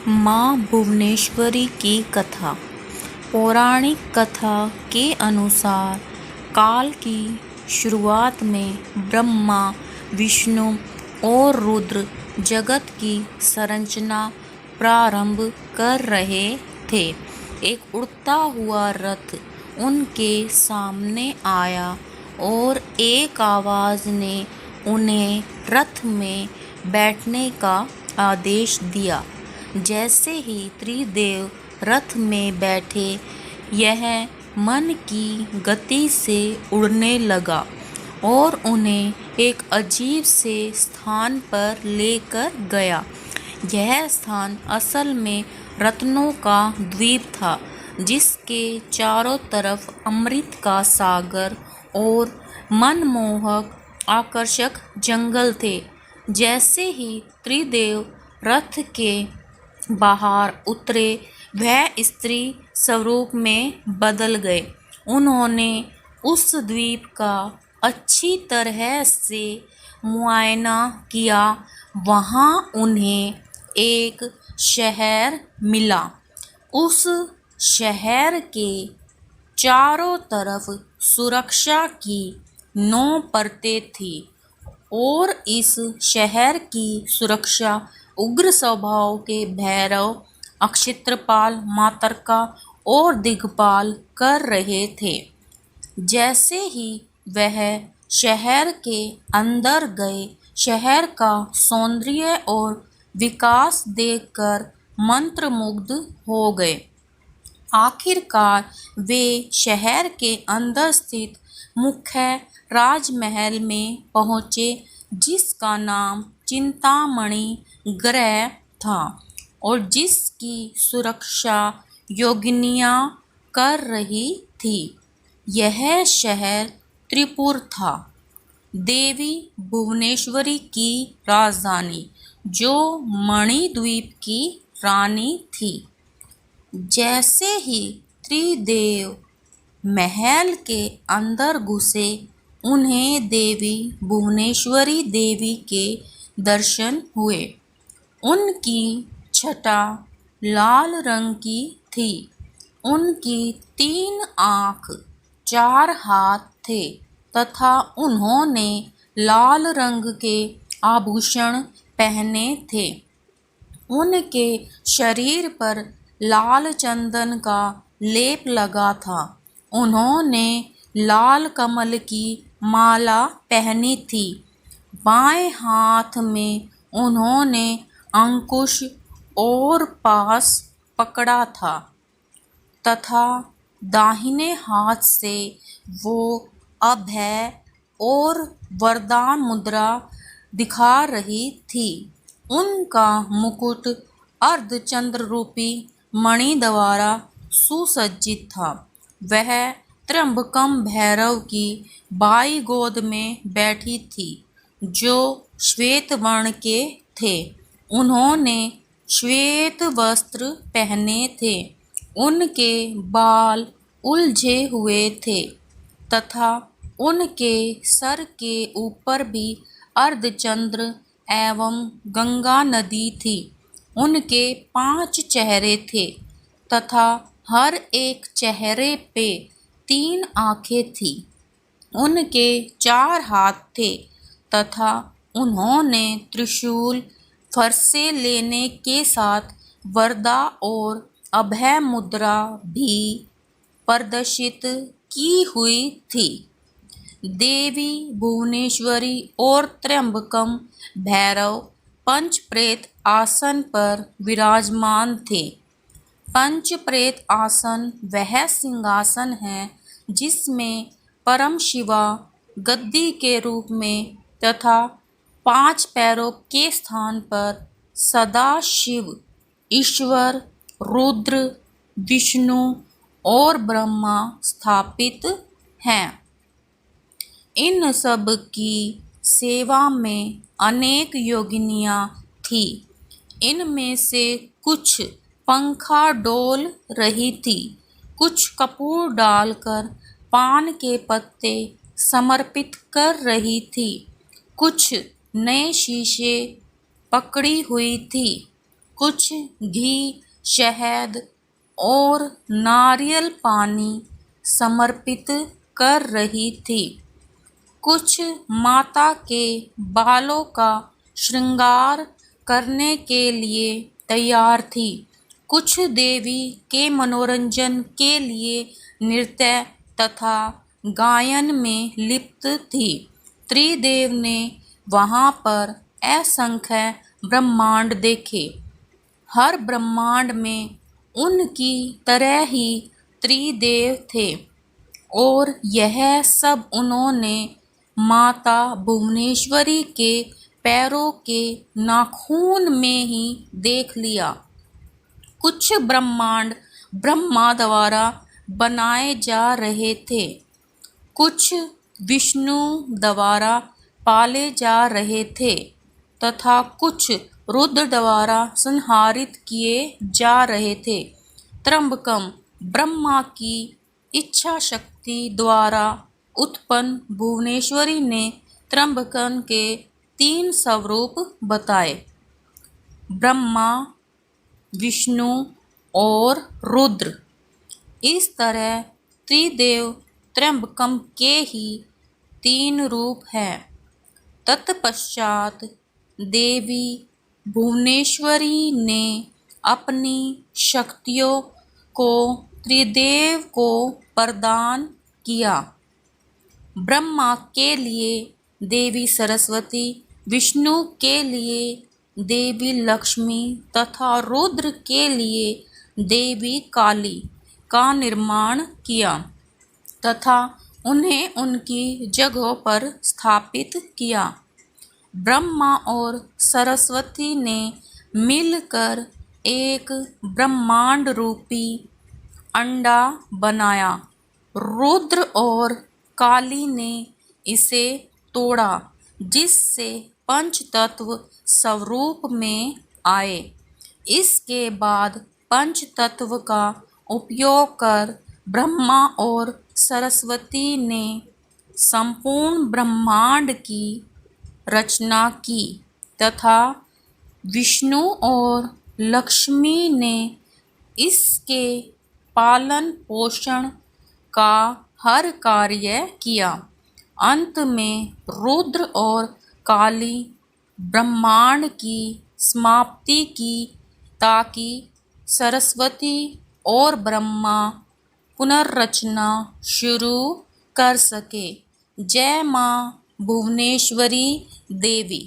माँ भुवनेश्वरी की कथा। पौराणिक कथा के अनुसार काल की शुरुआत में ब्रह्मा, विष्णु और रुद्र जगत की संरचना प्रारंभ कर रहे थे। एक उड़ता हुआ रथ उनके सामने आया और एक आवाज़ ने उन्हें रथ में बैठने का आदेश दिया। जैसे ही त्रिदेव रथ में बैठे, यह मन की गति से उड़ने लगा और उन्हें एक अजीब से स्थान पर लेकर गया। यह स्थान असल में रत्नों का द्वीप था, जिसके चारों तरफ अमृत का सागर और मनमोहक आकर्षक जंगल थे। जैसे ही त्रिदेव रथ के बाहर उतरे, वह स्त्री स्वरूप में बदल गए। उन्होंने उस द्वीप का अच्छी तरह से मुआयना किया। वहां उन्हें एक शहर मिला। उस शहर के चारों तरफ सुरक्षा की 9 परतें थीं और इस शहर की सुरक्षा उग्र स्वभाव के भैरव, अक्षत्रपाल, मातर्का और दिग्पाल कर रहे थे। जैसे ही वह शहर के अंदर गए, शहर का सौंदर्य और विकास देखकर मंत्रमुग्ध हो गए। आखिरकार वे शहर के अंदर स्थित मुख्य राजमहल में पहुंचे, जिसका नाम चिंतामणि गृह था और जिसकी सुरक्षा योगिनियां कर रही थी। यह शहर त्रिपुर था, देवी भुवनेश्वरी की राजधानी, जो मणिद्वीप की रानी थी। जैसे ही त्रिदेव महल के अंदर घुसे, उन्हें देवी भुवनेश्वरी देवी के दर्शन हुए। उनकी छटा लाल रंग की थी। उनकी 3 आँख, 4 हाथ थे तथा उन्होंने लाल रंग के आभूषण पहने थे। उनके शरीर पर लाल चंदन का लेप लगा था। उन्होंने लाल कमल की माला पहनी थी। बाएं हाथ में उन्होंने अंकुश और पास पकड़ा था तथा दाहिने हाथ से वो अभय और वरदान मुद्रा दिखा रही थी। उनका मुकुट अर्धचंद्र रूपी मणि द्वारा सुसज्जित था। वह त्र्यंबकम भैरव की बाई गोद में बैठी थी, जो श्वेत वर्ण के थे। उन्होंने श्वेत वस्त्र पहने थे। उनके बाल उलझे हुए थे तथा उनके सर के ऊपर भी अर्धचंद्र एवं गंगा नदी थी। उनके 5 चेहरे थे तथा हर एक चेहरे पे 3 आँखें थी। उनके 4 हाथ थे तथा उन्होंने त्रिशूल, फरसे लेने के साथ वरदा और अभय मुद्रा भी प्रदर्शित की हुई थी। देवी भुवनेश्वरी और त्र्यंबकम भैरव पंच प्रेत आसन पर विराजमान थे। पंच प्रेत आसन वह सिंहासन है जिसमें परम शिवा गद्दी के रूप में तथा 5 पैरों के स्थान पर सदा शिव, ईश्वर, रुद्र, विष्णु और ब्रह्मा स्थापित हैं। इन सब की सेवा में अनेक योगिनियां थी। इनमें से कुछ पंखा डोल रही थी, कुछ कपूर डालकर पान के पत्ते समर्पित कर रही थी, कुछ नए शीशे पकड़ी हुई थी कुछ घी, शहद और नारियल पानी समर्पित कर रही थी। कुछ माता के बालों का श्रृंगार करने के लिए तैयार थी। कुछ देवी के मनोरंजन के लिए नृत्य तथा गायन में लिप्त थी। त्रिदेव ने वहाँ पर असंख्य ब्रह्मांड देखे। हर ब्रह्मांड में उनकी तरह ही त्रिदेव थे और यह सब उन्होंने माता भुवनेश्वरी के पैरों के नाखून में ही देख लिया। कुछ ब्रह्मांड ब्रह्मा द्वारा बनाए जा रहे थे, कुछ विष्णु द्वारा पाले जा रहे थे तथा कुछ रुद्र द्वारा संहारित किए जा रहे थे। त्र्यंबकम ब्रह्मा की इच्छा शक्ति द्वारा उत्पन्न भुवनेश्वरी ने त्र्यंबकन के 3 स्वरूप बताए, ब्रह्मा, विष्णु और रुद्र। इस तरह त्रिदेव त्र्यंबकम के ही 3 रूप हैं। तत्पश्चात देवी भुवनेश्वरी ने अपनी शक्तियों को त्रिदेव को प्रदान किया। ब्रह्मा के लिए देवी सरस्वती, विष्णु के लिए देवी लक्ष्मी तथा रुद्र के लिए देवी काली का निर्माण किया तथा उन्हें उनकी जगहों पर स्थापित किया। ब्रह्मा और सरस्वती ने मिलकर एक ब्रह्मांड रूपी अंडा बनाया। रुद्र और काली ने इसे तोड़ा, जिससे पंच तत्व स्वरूप में आए। इसके बाद पंच तत्व का उपयोग कर ब्रह्मा और सरस्वती ने संपूर्ण ब्रह्मांड की रचना की तथा विष्णु और लक्ष्मी ने इसके पालन पोषण का हर कार्य किया। अंत में रुद्र और काली ब्रह्मांड की समाप्ति की ताकि सरस्वती और ब्रह्मा पुनर्रचना शुरू कर सके। जय मां भुवनेश्वरी देवी।